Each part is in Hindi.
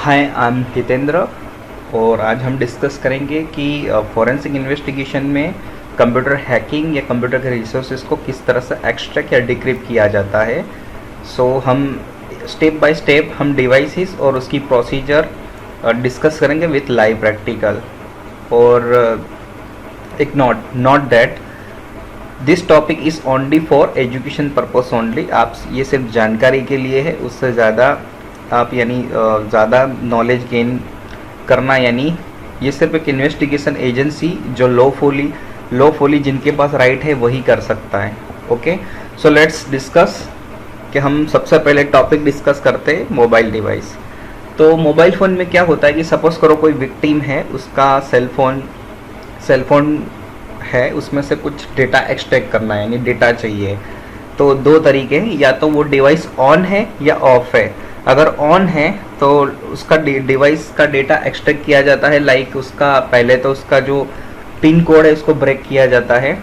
हाय, आई एम हितेंद्र और आज हम डिस्कस करेंगे कि फॉरेंसिक इन्वेस्टिगेशन में कंप्यूटर हैकिंग या कंप्यूटर के रिसोर्सेज को किस तरह से एक्सट्रैक्ट या डिक्रिप्ट किया जाता है। हम स्टेप बाय स्टेप हम डिवाइसेस और उसकी प्रोसीजर डिस्कस करेंगे विथ लाइव प्रैक्टिकल। और एक not that this topic is only for education purpose only. आप ये सिर्फ जानकारी के लिए है, उससे ज़्यादा आप ज़्यादा नॉलेज गेन करना ये सिर्फ एक इन्वेस्टिगेशन एजेंसी जो लॉफुली जिनके पास राइट है वही कर सकता है। ओके, सो लेट्स डिस्कस कि हम सबसे पहले टॉपिक डिस्कस करते हैं मोबाइल डिवाइस। तो मोबाइल फ़ोन में क्या होता है कि सपोज़ करो कोई विक्टिम है, उसका सेल फोन है, उसमें से कुछ डेटा एक्सट्रैक्ट करना है डेटा चाहिए। तो दो तरीके हैं, या तो वो डिवाइस ऑन है या ऑफ है। अगर ऑन है तो उसका डिवाइस का डेटा एक्सट्रैक्ट किया जाता है। लाइक उसका पहले तो उसका जो पिन कोड है उसको ब्रेक किया जाता है,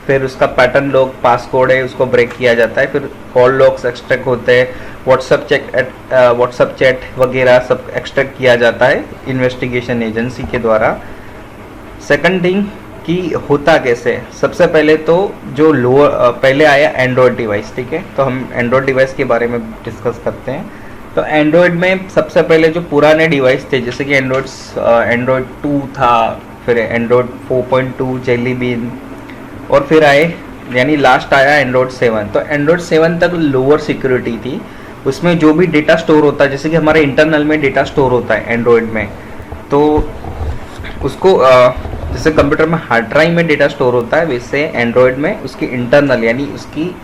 फिर उसका पैटर्न लॉक पास कोड है उसको ब्रेक किया जाता है, फिर कॉल लॉग्स एक्सट्रैक्ट होते हैं, व्हाट्सअप चैट वगैरह सब एक्सट्रैक्ट किया जाता है इन्वेस्टिगेशन एजेंसी के द्वारा। सेकंड थिंग कि होता कैसे, सबसे पहले तो जो पहले आया एंड्रॉयड डिवाइस। ठीक है, तो हम एंड्रॉयड डिवाइस के बारे में डिस्कस करते हैं। तो एंड्रॉयड में सबसे पहले जो पुराने डिवाइस थे, जैसे कि एंड्रॉयड 2 था, फिर एंड्रॉयड 4.2 जेली बीन, और फिर लास्ट आया एंड्रॉयड 7। तो एंड्रॉयड 7 तक लोअर सिक्योरिटी थी। उसमें जो भी डेटा स्टोर होता है, जैसे कि हमारे इंटरनल में डेटा स्टोर होता है एंड्रॉयड में, तो उसको जैसे कंप्यूटर में हार्ड ड्राइव में डेटा स्टोर होता है, वैसे एंड्रॉयड में उसकी इंटरनल उसकी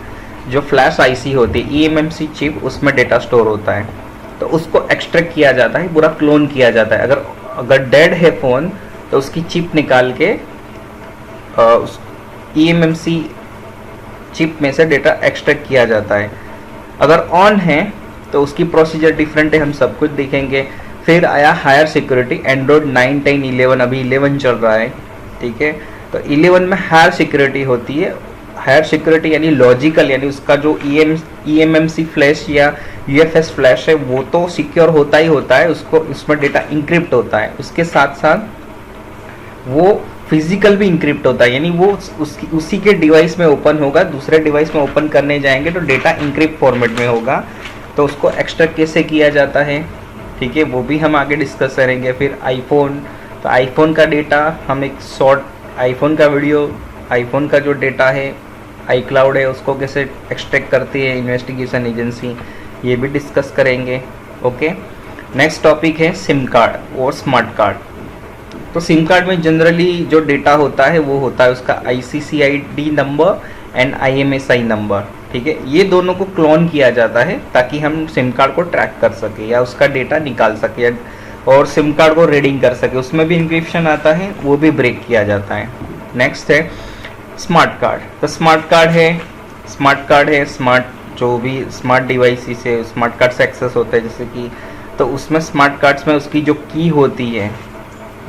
जो फ्लैश आईसी होती है ईएमएमसी चिप, उसमें डेटा स्टोर होता है। तो उसको एक्सट्रैक्ट किया जाता है, पूरा क्लोन किया जाता है। अगर डेड है फ़ोन तो उसकी चिप निकाल के उस ईएमएमसी चिप में से डेटा एक्सट्रैक्ट किया जाता है। अगर ऑन है तो उसकी प्रोसीजर डिफरेंट है, हम सब कुछ देखेंगे। फिर आया हायर सिक्योरिटी, एंड्रॉयड 9, 10, 11, अभी 11 चल रहा है। ठीक है, तो 11 में हायर सिक्योरिटी होती है। हायर सिक्योरिटी लॉजिकल, उसका जो ईएमएमसी फ्लैश या यूएफएस फ्लैश है वो तो सिक्योर होता ही होता है, उसमें डेटा इंक्रिप्ट होता है। उसके साथ साथ वो फिजिकल भी इंक्रिप्ट होता है, वो उसी के डिवाइस में ओपन होगा। दूसरे डिवाइस में ओपन करने जाएंगे तो डेटा इंक्रिप्ट फॉर्मेट में होगा। तो उसको एक्सट्रैक्ट कैसे किया जाता है, ठीक है, वो भी हम आगे डिस्कस करेंगे। फिर आईफोन, तो आईफोन का डेटा हम एक शॉर्ट आईफोन का वीडियो, आईफोन का जो डेटा है iCloud है उसको कैसे एक्सट्रैक्ट करती है इन्वेस्टिगेशन एजेंसी, ये भी डिस्कस करेंगे। ओके, नेक्स्ट टॉपिक है सिम कार्ड और स्मार्ट कार्ड। तो सिम कार्ड में जनरली जो डेटा होता है वो होता है उसका ICCID number and IMSI number. ठीक है, ये दोनों को क्लोन किया जाता है ताकि हम सिम कार्ड को ट्रैक कर सके या उसका डेटा निकाल सके और सिम कार्ड को रीडिंग कर सके। उसमें भी इंक्रिप्शन आता है, वो भी ब्रेक किया जाता है। नेक्स्ट है स्मार्ट कार्ड। तो स्मार्ट कार्ड है जो भी स्मार्ट डिवाइसेस है स्मार्ट कार्ड से एक्सेस होता है, जैसे कि तो उसमें स्मार्ट कार्ड्स में उसकी जो की होती है,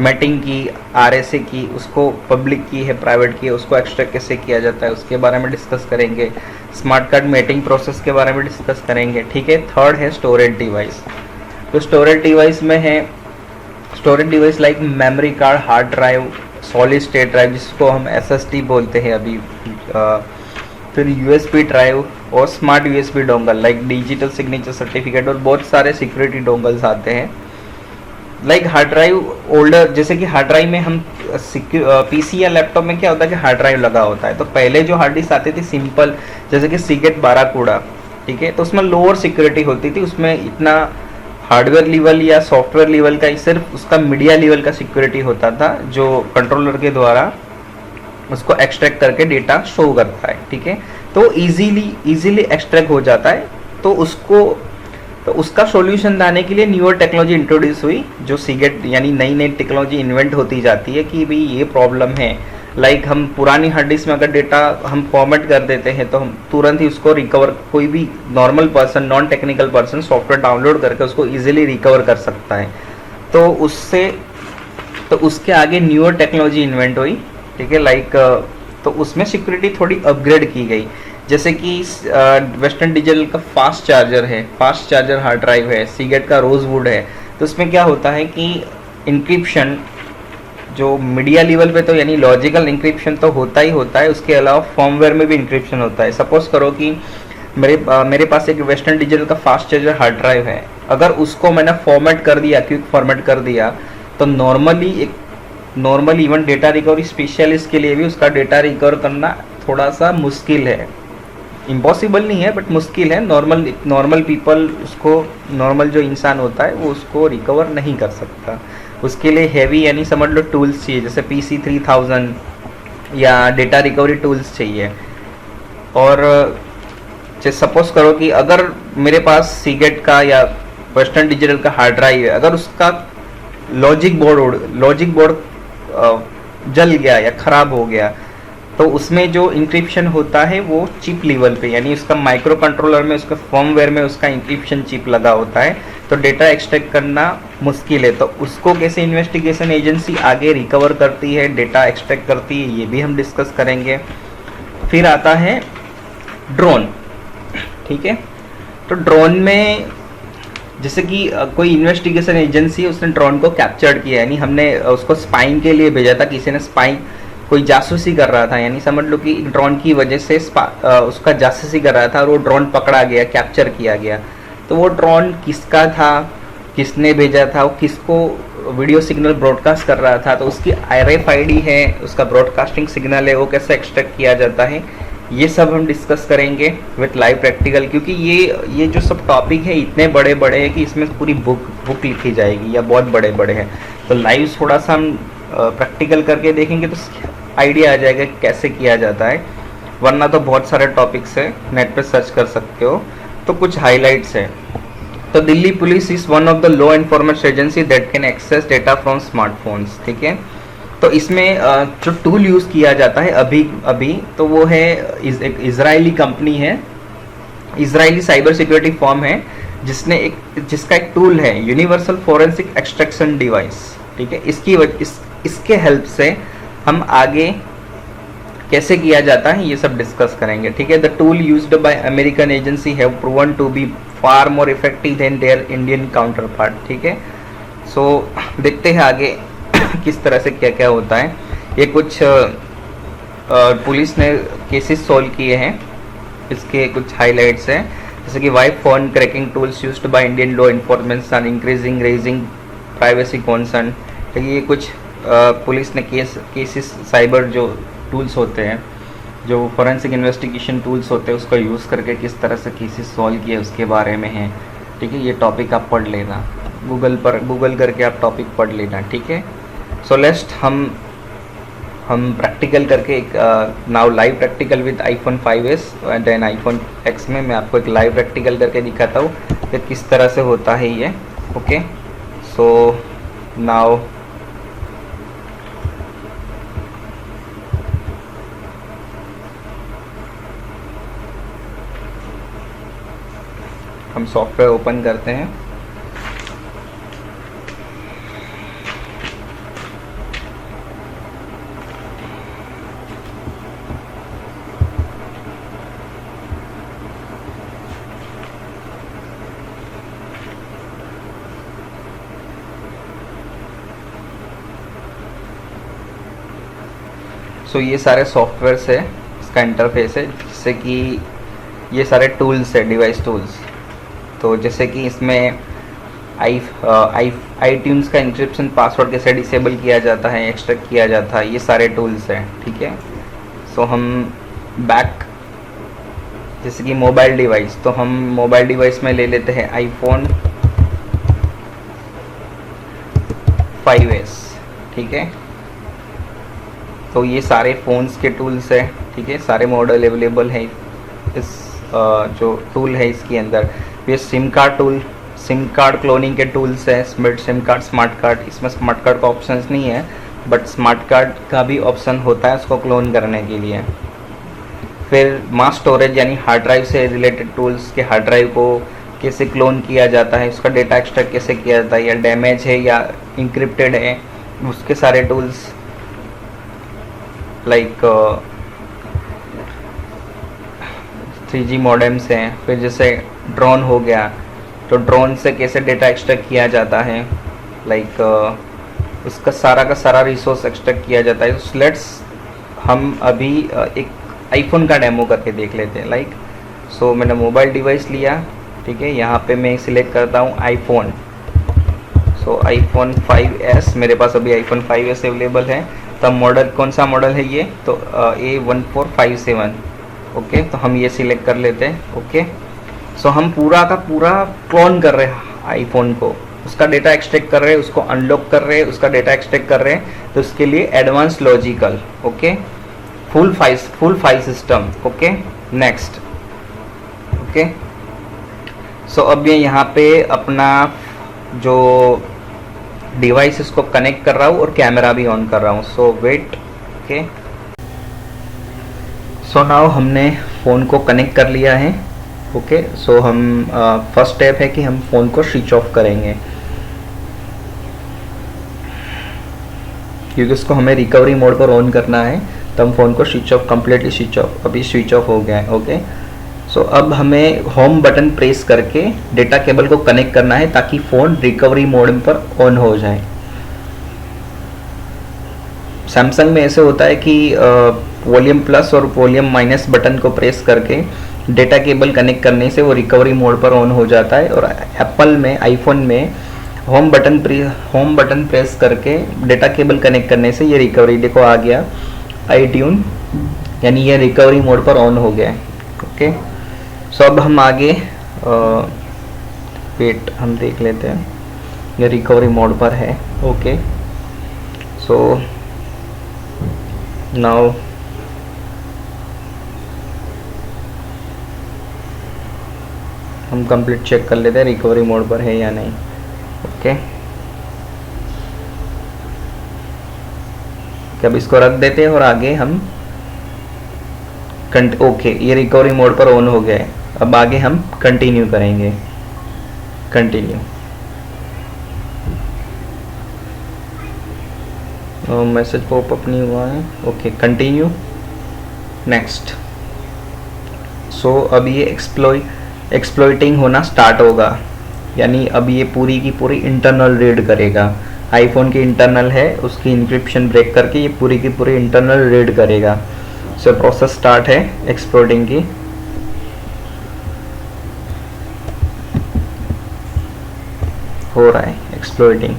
मैटिंग की, RSA की, उसको पब्लिक की है, प्राइवेट की है, उसको एक्सट्रैक्ट कैसे किया जाता है उसके बारे में डिस्कस करेंगे। स्मार्ट कार्ड मैटिंग प्रोसेस के बारे में डिस्कस करेंगे। ठीक है, थर्ड है स्टोरेज डिवाइस। तो स्टोरेज डिवाइस में है storage device like memory card, hard drive, solid state drive जिसको हम SSD बोलते हैं अभी, फिर USB ड्राइव और smart USB dongle like digital signature certificate, और बहुत सारे सिक्योरिटी डोंगल्स आते हैं। लाइक हार्ड ड्राइव ओल्डर, जैसे कि हार्ड ड्राइव में हम PC या लैपटॉप में क्या होता है कि हार्ड ड्राइव लगा होता है। तो पहले जो हार्ड डिस्क आती थी सिंपल, जैसे कि सीगेट बाराकूडा, ठीक है, तो उसमें लोअर सिक्योरिटी होती थी, उसमें इतना हार्डवेयर लेवल या सॉफ्टवेयर लेवल का ही, सिर्फ उसका मीडिया लेवल का सिक्योरिटी होता था जो कंट्रोलर के द्वारा उसको एक्सट्रैक्ट करके डेटा शो करता है। ठीक है, तो इजीली एक्सट्रैक्ट हो जाता है। तो उसका सॉल्यूशन लाने के लिए न्यूअर टेक्नोलॉजी इंट्रोड्यूस हुई, जो सीगेट नई टेक्नोलॉजी इन्वेंट होती जाती है कि भाई ये प्रॉब्लम है। लाइक हम पुरानी हार्ड डिस्क में अगर डेटा हम फॉर्मेट कर देते हैं तो हम तुरंत ही उसको रिकवर, कोई भी normal person, non technical person software download करके उसको इजीली रिकवर कर सकता है। तो उसके आगे न्यूअर टेक्नोलॉजी इन्वेंट हुई। ठीक है, लाइक तो उसमें सिक्योरिटी थोड़ी अपग्रेड की गई। जैसे कि वेस्टर्न डिजिटल का फास्ट चार्जर है, फास्ट चार्जर हार्ड ड्राइव है, सीगेट का रोजवुड है, तो उसमें क्या होता है कि इंक्रिप्शन जो मीडिया लेवल पे तो यानी लॉजिकल इंक्रिप्शन तो होता ही होता है, उसके अलावा फर्मवेयर में भी इंक्रिप्शन होता है। सपोज करो कि मेरे पास एक वेस्टर्न डिजिटल का फास्ट चार्जर हार्ड ड्राइव है, अगर उसको मैंने फॉर्मेट कर दिया, क्विक फॉर्मेट कर दिया, तो normally even data recovery specialist के लिए भी उसका डेटा रिकवर करना थोड़ा सा मुश्किल है, इम्पॉसिबल नहीं है बट मुश्किल है। नॉर्मल पीपल उसको, नॉर्मल जो इंसान होता है वो उसको रिकवर नहीं कर सकता। उसके लिए हैवी यानी समझ लो टूल्स चाहिए, जैसे PC3000 या डेटा रिकवरी टूल्स चाहिए। और सपोज करो कि अगर मेरे पास सीगेट का या वेस्टर्न डिजिटल का हार्ड ड्राइव है, अगर उसका लॉजिक बोर्ड जल गया या ख़राब हो गया, तो उसमें जो इंक्रिप्शन होता है वो चिप लेवल पे, यानी उसका माइक्रो कंट्रोलर में, उसका फर्मवेयर में उसका इंक्रिप्शन चिप लगा होता है, तो डेटा एक्सट्रैक्ट करना मुश्किल है। तो उसको कैसे इन्वेस्टिगेशन एजेंसी आगे रिकवर करती है, डेटा एक्सट्रैक्ट करती है, ये भी हम डिस्कस करेंगे। फिर आता है ड्रोन, ठीक है। तो ड्रोन में जैसे कि कोई इन्वेस्टिगेशन एजेंसी है, उसने ड्रोन को कैप्चर्ड किया, यानी हमने उसको स्पाइंग के लिए भेजा था, किसी ने स्पाइंग, कोई जासूसी कर रहा था, यानी समझ लो कि ड्रोन की वजह से उसका जासूसी कर रहा था और वो ड्रोन पकड़ा गया, कैप्चर किया गया। तो वो ड्रोन किसका था, किसने भेजा था, वो किसको वीडियो सिग्नल ब्रॉडकास्ट कर रहा था, तो उसकी RFID है, उसका ब्रॉडकास्टिंग सिग्नल है, वो कैसे एक्सट्रैक्ट किया जाता है, ये सब हम डिस्कस करेंगे विथ लाइव प्रैक्टिकल। क्योंकि ये जो सब टॉपिक है इतने बड़े बड़े हैं कि इसमें पूरी बुक लिखी जाएगी या बहुत बड़े बड़े हैं। तो लाइव थोड़ा सा हम प्रैक्टिकल करके देखेंगे तो आइडिया आ जाएगा कि कैसे किया जाता है, वरना तो बहुत सारे टॉपिक्स है, नेट पे सर्च कर सकते हो। तो कुछ हाइलाइट्स है। तो Delhi police is one of the law enforcement agency that can access data from smartphones, ठीक है। तो इसमें जो टूल यूज़ किया जाता है अभी तो वो है एक इजरायली कंपनी है, इजरायली साइबर सिक्योरिटी फर्म है, जिसका एक टूल है यूनिवर्सल फोरेंसिक एक्सट्रैक्शन डिवाइस, ठीक है। इसके हेल्प से हम आगे कैसे किया जाता है ये सब डिस्कस करेंगे, ठीक है। The tool used by American agency have proven to be far more effective than their Indian counterpart, ठीक है। सो देखते हैं आगे किस तरह से क्या क्या होता है। ये कुछ पुलिस ने केसेस सॉल्व किए हैं, इसके कुछ हाइलाइट्स हैं, जैसे कि iPhone cracking tools used by Indian law enforcement are increasing raising privacy concern. ये कुछ पुलिस ने केसेस साइबर जो टूल्स होते हैं, जो फोरेंसिक इन्वेस्टिगेशन टूल्स होते हैं, उसका यूज़ करके किस तरह से केसेस सॉल्व किए उसके बारे में है, ठीक है। ये टॉपिक आप पढ़ लेना, गूगल करके आप टॉपिक पढ़ लेना, ठीक है। सो लेट्स हम प्रैक्टिकल करके एक now live practical with iPhone 5s and then iPhone X में मैं आपको एक लाइव प्रैक्टिकल करके दिखाता हूँ कि किस तरह से होता है ये, ओके। सो नाउ हम सॉफ्टवेयर ओपन करते हैं। सो ये सारे सॉफ्टवेयर्स है, इसका इंटरफेस है, जैसे कि ये सारे टूल्स है, डिवाइस टूल्स। तो जैसे कि इसमें iTunes का इंक्रिप्शन पासवर्ड कैसे डिसेबल किया जाता है, एक्सट्रैक्ट किया जाता है, ये सारे टूल्स हैं, ठीक है। सो हम बैक, जैसे कि मोबाइल डिवाइस, तो हम मोबाइल डिवाइस में ले लेते हैं iPhone 5s, ठीक है। तो ये सारे फ़ोन्स के टूल्स है, ठीक है, सारे मॉडल अवेलेबल है इस जो टूल है इसके अंदर। ये सिम कार्ड क्लोनिंग के टूल्स है, सिम कार्ड, स्मार्ट कार्ड। इसमें स्मार्ट कार्ड का ऑप्शन नहीं है, बट स्मार्ट कार्ड का भी ऑप्शन होता है उसको क्लोन करने के लिए। फिर मास स्टोरेज यानी हार्ड ड्राइव से रिलेटेड टूल्स के हार्ड ड्राइव को कैसे क्लोन किया जाता है, उसका डेटा एक्सट्रैक्ट कैसे किया जाता है, या डैमेज है या इंक्रिप्टेड है, उसके सारे टूल्स लाइक 3G मॉडेम्स हैं। फिर जैसे ड्रोन हो गया, तो ड्रोन से कैसे डेटा एक्सट्रैक्ट किया जाता है, लाइक उसका सारा का सारा रिसोर्स एक्सट्रैक्ट किया जाता है। तो लेट्स हम अभी एक आईफोन का डेमो करके देख लेते हैं। लाइक सो मैंने मोबाइल डिवाइस लिया, ठीक है, यहाँ पे मैं सिलेक्ट करता हूँ आईफोन। सो आईफोन 5s, मेरे पास अभी आईफोन 5s अवेलेबल है। तब मॉडल कौन सा मॉडल है ये, तो A1457। ओके, तो हम ये सिलेक्ट कर लेते हैं। ओके, सो हम पूरा का पूरा क्लोन कर रहे हैं आईफोन को, उसका डेटा एक्सट्रैक्ट कर रहे हैं, उसको अनलॉक कर रहे हैं, उसका डेटा एक्सट्रैक्ट कर रहे हैं। तो उसके लिए advance logical, okay, full file system. Okay, next. Okay, so अब ये यहाँ पे अपना जो डिवाइस इसको कनेक्ट कर रहा हूँ और कैमरा भी ऑन कर रहा हूँ। सो वेट। ओके, सो नाउ हमने फ़ोन को कनेक्ट कर लिया है। ओके, सो हम फर्स्ट स्टेप है कि हम फ़ोन को स्विच ऑफ करेंगे, क्योंकि इसको हमें रिकवरी मोड पर ऑन करना है। तो हम फ़ोन को switch off, completely switch off, अभी स्विच ऑफ हो गया है। ओके, सो अब हमें होम बटन प्रेस करके डेटा केबल को कनेक्ट करना है ताकि फ़ोन रिकवरी मोड पर ऑन हो जाए। सैमसंग में ऐसे होता है कि वॉल्यूम प्लस और वॉल्यूम माइनस बटन को प्रेस करके डेटा केबल कनेक्ट करने से वो रिकवरी मोड पर ऑन हो जाता है। और एप्पल में, आईफोन में होम बटन प्रेस करके डेटा केबल कनेक्ट करने से ये रिकवरी, देखो आ गया iTunes, यानी ये रिकवरी मोड पर ऑन हो गया है। ओके, सो अब हम आगे वेट हम देख लेते हैं, ये रिकवरी मोड पर है। ओके, सो नाउ हम कंप्लीट चेक कर लेते हैं रिकवरी मोड पर है या नहीं। ओके, अब इसको रख देते हैं और आगे हम ओके, ये रिकवरी मोड पर ऑन हो गया है। अब आगे हम कंटिन्यू करेंगे। कंटिन्यू, मैसेज पॉपअप नहीं हुआ है। Okay, continue, next. सो अब ये एक्सप्लॉइटिंग होना स्टार्ट होगा, यानी अब ये पूरी की पूरी इंटरनल रीड करेगा। आईफोन की इंटरनल है, उसकी इंक्रिप्शन ब्रेक करके ये पूरी की पूरी इंटरनल रीड करेगा। सो प्रोसेस स्टार्ट है एक्सप्लोडिंग की। हो रहा है एक्सप्लोडिंग।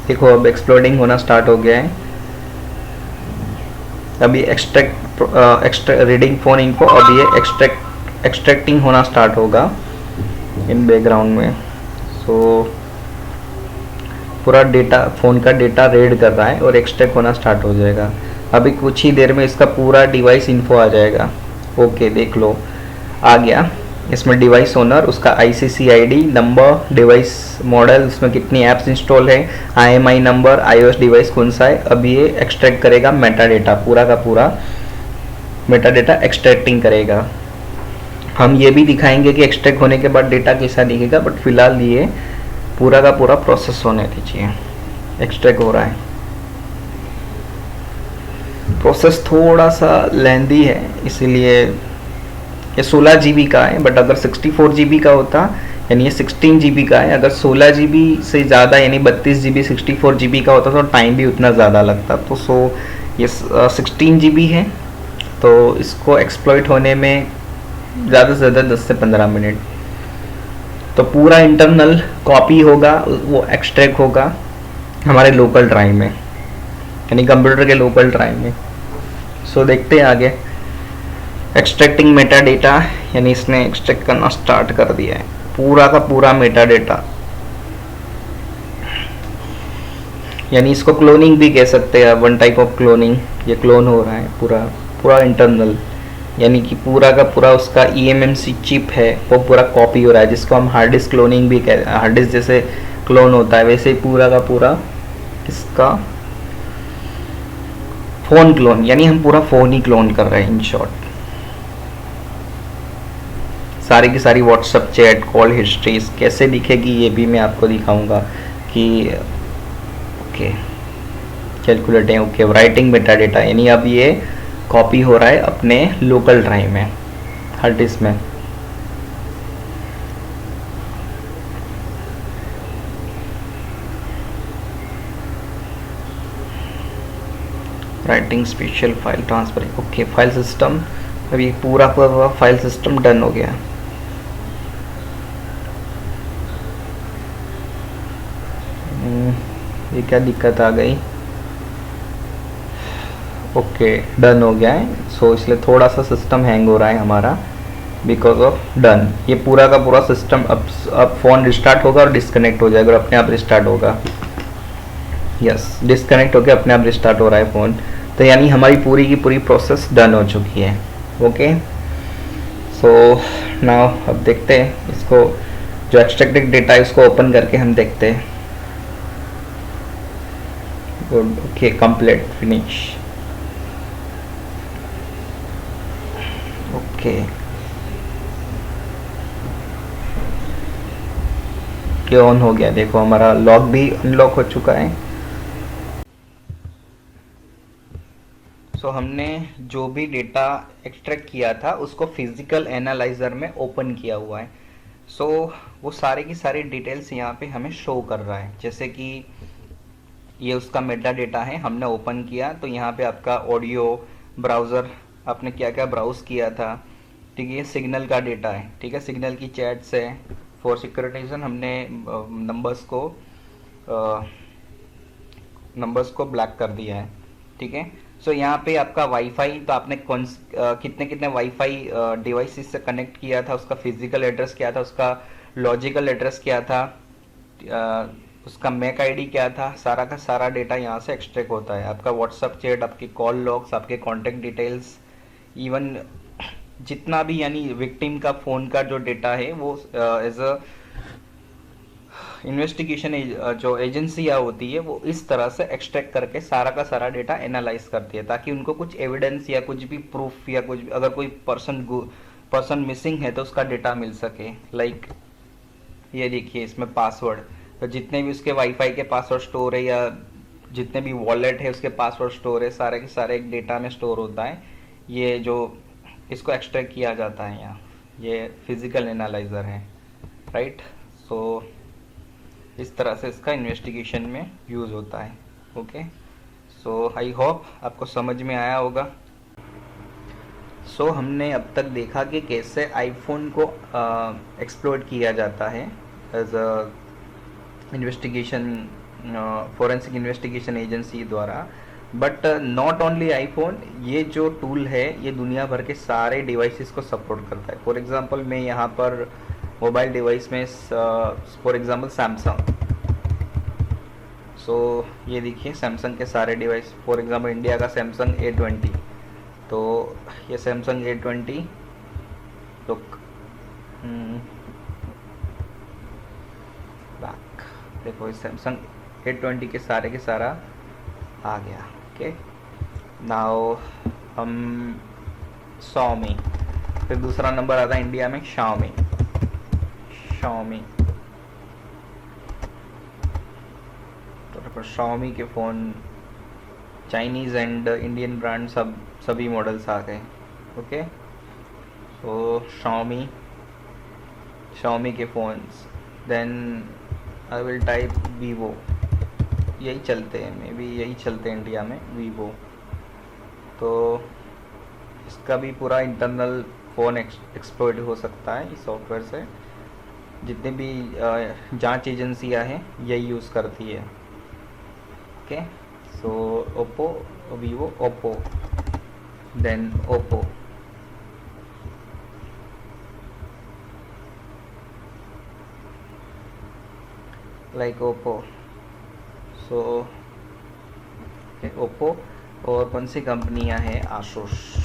देखो अब एक्सप्लोडिंग होना स्टार्ट हो गया है। अभी एक्सट्रैक्ट रीडिंग फोन इन्फो, अब ये एक्सट्रैक्टिंग होना स्टार्ट होगा इन बैकग्राउंड में। सो पूरा डेटा, फ़ोन का डेटा रीड कर रहा है और एक्सट्रैक्ट होना स्टार्ट हो जाएगा। अभी कुछ ही देर में इसका पूरा डिवाइस इन्फो आ जाएगा। ओके, देख लो आ गया। इसमें डिवाइस ओनर, उसका ICC-ID नंबर, डिवाइस मॉडल, उसमें कितनी ऐप्स इंस्टॉल है, IMI नंबर, iOS डिवाइस कौन सा है। अब ये एक्सट्रैक्ट करेगा मेटा डेटा, पूरा का पूरा मेटा डेटा एक्सट्रैक्टिंग करेगा। हम ये भी दिखाएंगे कि एक्सट्रैक्ट होने के बाद डेटा कैसा दिखेगा, बट फिलहाल ये पूरा का पूरा प्रोसेस होने दीजिए। एक्सट्रैक्ट हो रहा है। प्रोसेस थोड़ा सा लेंदी है, इसीलिए ये 16 GB का है, बट अगर 64 GB का होता, यानी ये 16 GB का है, अगर 16 GB से ज़्यादा यानी 32 GB 64 GB का होता तो टाइम भी उतना ज़्यादा लगता। तो ये 16 GB है, तो इसको एक्सप्लॉइट होने में ज़्यादा से ज़्यादा 10 से 15 मिनट। तो पूरा इंटरनल कॉपी होगा, वो एक्सट्रैक्ट होगा हमारे लोकल ड्राइव में, यानी कंप्यूटर के लोकल ड्राइव में। सो देखते हैं आगे। एक्सट्रैक्टिंग मेटा डेटा, यानी इसने एक्सट्रैक्ट करना स्टार्ट कर दिया है पूरा का पूरा मेटा डेटा, यानी इसको क्लोनिंग भी कह सकते हैं, वन टाइप ऑफ क्लोनिंग। ये क्लोन हो रहा है पूरा इंटरनल, यानी कि पूरा का पूरा उसका eMMC चिप है वो पूरा कॉपी हो रहा है, जिसको हम हार्ड डिस्क क्लोनिंग भी कहते हैं। हार्ड डिस्क जैसे क्लोन होता है वैसे ही पूरा का पूरा इसका फ़ोन क्लोन, यानी हम पूरा फ़ोन ही क्लोन कर रहे हैं इन शॉर्ट। सारी की सारी व्हाट्सएप चैट, कॉल हिस्ट्रीज कैसे दिखेगी ये भी मैं आपको दिखाऊंगा कि okay calculating, okay. Writing Meta data, यानी अब ये कॉपी हो रहा है अपने लोकल ड्राइव में, हार्ड डिस्क में। Writing special file transfer, okay. File system, अभी पूरा पूरा फाइल सिस्टम डन हो गया। ये क्या दिक्कत आ गई? ओके, डन हो गया है। सो इसलिए थोड़ा सा सिस्टम हैंग हो रहा है हमारा, बिकॉज ऑफ डन। ये पूरा का पूरा सिस्टम अब फ़ोन रिस्टार्ट होगा और डिस्कनेक्ट हो जाएगा और अपने आप रिस्टार्ट होगा। यस, डिस्कनेक्ट होकर अपने आप रिस्टार्ट हो रहा है फ़ोन। तो यानी हमारी पूरी की पूरी प्रोसेस डन हो चुकी है। ओके, सो नाउ अब देखते हैं इसको, जो एक्सट्रैक्टेड डेटा है उसको ओपन करके हम देखते हैं। Good, okay, complete, finish. Okay, ये ऑन हो गया, देखो हमारा लॉक भी अनलॉक हो चुका है। सो हमने जो भी डेटा एक्सट्रैक्ट किया था उसको फिजिकल एनालाइजर में ओपन किया हुआ है। सो वो सारे की सारी डिटेल्स यहाँ पे हमें शो कर रहा है। जैसे कि ये उसका मेटा डेटा है, हमने ओपन किया तो यहाँ पे आपका ऑडियो, ब्राउज़र, आपने क्या क्या ब्राउज़ किया था, ठीक है। ये सिग्नल का डेटा है, ठीक है, सिग्नल की चैट्स है। फॉर सिक्योरिटाइजेशन हमने नंबर्स को ब्लैक कर दिया है, ठीक है। सो यहाँ पे आपका वाईफाई, तो आपने कितने कितने वाईफाई डिवाइसेस से कनेक्ट किया था, उसका फिजिकल एड्रेस क्या था, उसका लॉजिकल एड्रेस क्या था, उसका मैक आईडी क्या था, सारा का सारा डेटा यहाँ से एक्सट्रैक्ट होता है। आपका व्हाट्सअप चैट, आपके कॉल लॉग्स, आपके कॉन्टेक्ट डिटेल्स, इवन जितना भी यानी विक्टिम का फ़ोन का जो डेटा है वो एज अ इन्वेस्टिगेशन जो एजेंसियाँ होती है वो इस तरह से एक्सट्रैक्ट करके सारा का सारा डेटा एनालाइज करती है, ताकि उनको कुछ एविडेंस या कुछ भी प्रूफ या कुछ भी, अगर कोई पर्सन मिसिंग है तो उसका डेटा मिल सके। लाइक ये देखिए, इसमें पासवर्ड, तो जितने भी उसके वाईफाई के पासवर्ड स्टोर है या जितने भी वॉलेट है उसके पासवर्ड स्टोर है, सारे के सारे एक डेटा में स्टोर होता है। ये जो इसको एक्सट्रैक्ट किया जाता है यहाँ, ये फिजिकल एनालाइजर है, राइट। सो इस तरह से इसका इन्वेस्टिगेशन में यूज़ होता है। ओके, सो आई होप आपको समझ में आया होगा। सो हमने अब तक देखा कि कैसे आईफोन को एक्सप्लोइट किया जाता है as a investigation, forensic investigation agency द्वारा। बट नॉट ओनली आईफोन, ये जो टूल है ये दुनिया भर के सारे डिवाइसेस को सपोर्ट करता है। फॉर एग्जांपल मैं यहाँ पर मोबाइल डिवाइस में फॉर एग्जांपल सैमसंग, सो ये देखिए सैमसंग के सारे डिवाइस, फॉर एग्जांपल इंडिया का सैमसंग A20, तो ये सैमसंग A20 लुक बैक, देखो इस सैमसंग A20 के सारा आ गया। ओके, नाउ हम Xiaomi, फिर दूसरा नंबर आता है इंडिया में Xiaomi। तो Xiaomi के phone, Chinese and Indian brand सभी मॉडल्स आ गए। ओके, सो Xiaomi के phones, then I will type Vivo, यही चलते हैं, मे बी यही चलते हैं इंडिया में, Vivo। तो इसका भी पूरा इंटरनल फ़ोन एक्सप्लॉइट हो सकता है इस सॉफ्टवेयर से। जितने भी जांच एजेंसियां हैं यही यूज़ करती है। Okay, so Oppo, Vivo, Oppo, then Oppo, like Oppo, so Oppo. और कौन सी कंपनियां हैं, आसूस,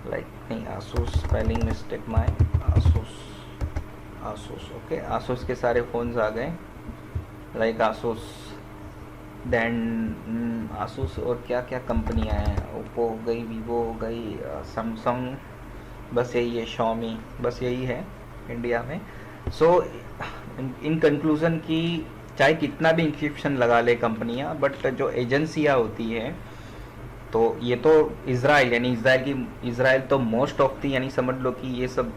लाइक नहीं Asus, spelling mistake my, Asus. Okay, Asus के सारे फ़ोन्स आ गए, लाइक आसूस, देन आसूस। और क्या क्या कंपनियां हैं, ओप्पो हो गई, Vivo हो गई, सैमसंग, बस यही है, Xiaomi, बस यही है इंडिया में। सो इन कंक्लूज़न की चाहे कितना भी इंक्रिप्शन लगा ले कंपनियां, बट जो एजेंसियां होती है, तो ये तो इसराइल यानी इसराइल तो मोस्ट ऑफ दी, यानी समझ लो कि ये सब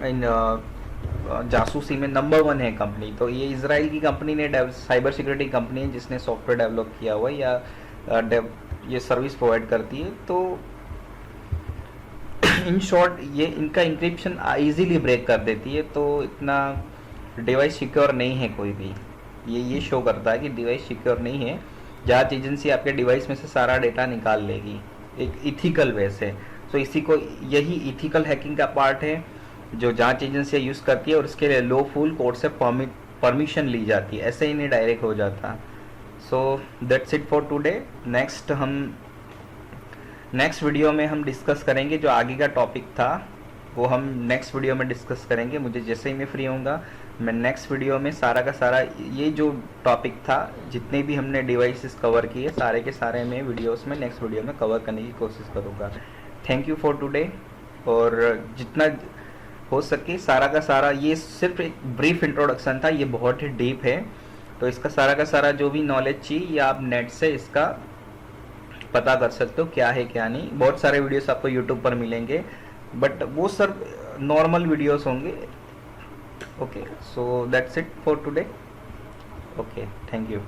इन जासूसी में नंबर 1 है कंपनी। तो ये इसराइल की कंपनी ने, साइबर सिक्योरिटी कंपनी है जिसने सॉफ्टवेयर डेवलप किया हुआ है या ये सर्विस प्रोवाइड करती है। तो इन शॉर्ट ये इनका इंक्रिप्शन इजीली ब्रेक कर देती है, तो इतना डिवाइस सिक्योर नहीं है कोई भी। ये शो करता है कि डिवाइस सिक्योर नहीं है। जांच एजेंसी आपके डिवाइस में से सारा डेटा निकाल लेगी एक इथिकल वे से। तो इसी को, यही इथिकल हैकिंग का पार्ट है जो जांच एजेंसी यूज़ करती है, और इसके लिए लॉफुल कोर्ट से परमिशन ली जाती है, ऐसे ही नहीं डायरेक्ट हो जाता। So that's it for today. Next video में हम डिस्कस करेंगे जो आगे का टॉपिक था, वो हम नेक्स्ट वीडियो में डिस्कस करेंगे। मुझे जैसे ही मैं फ्री होऊंगा, मैं नेक्स्ट वीडियो में सारा का सारा ये जो टॉपिक था, जितने भी हमने डिवाइसेस कवर किए, सारे के सारे मैं वीडियोस में नेक्स्ट वीडियो में कवर करने की कोशिश करूँगा। Thank you for today. और जितना हो सके सारा का सारा, ये सिर्फ एक ब्रीफ इंट्रोडक्शन था, ये बहुत ही डीप है। तो इसका सारा का सारा जो भी नॉलेज चाहिए, ये आप नेट से इसका पता कर सकते हो क्या है क्या नहीं। बहुत सारे वीडियोस आपको यूट्यूब पर मिलेंगे, बट वो सब नॉर्मल वीडियोस होंगे। Okay, so that's it for today. Okay, thank you.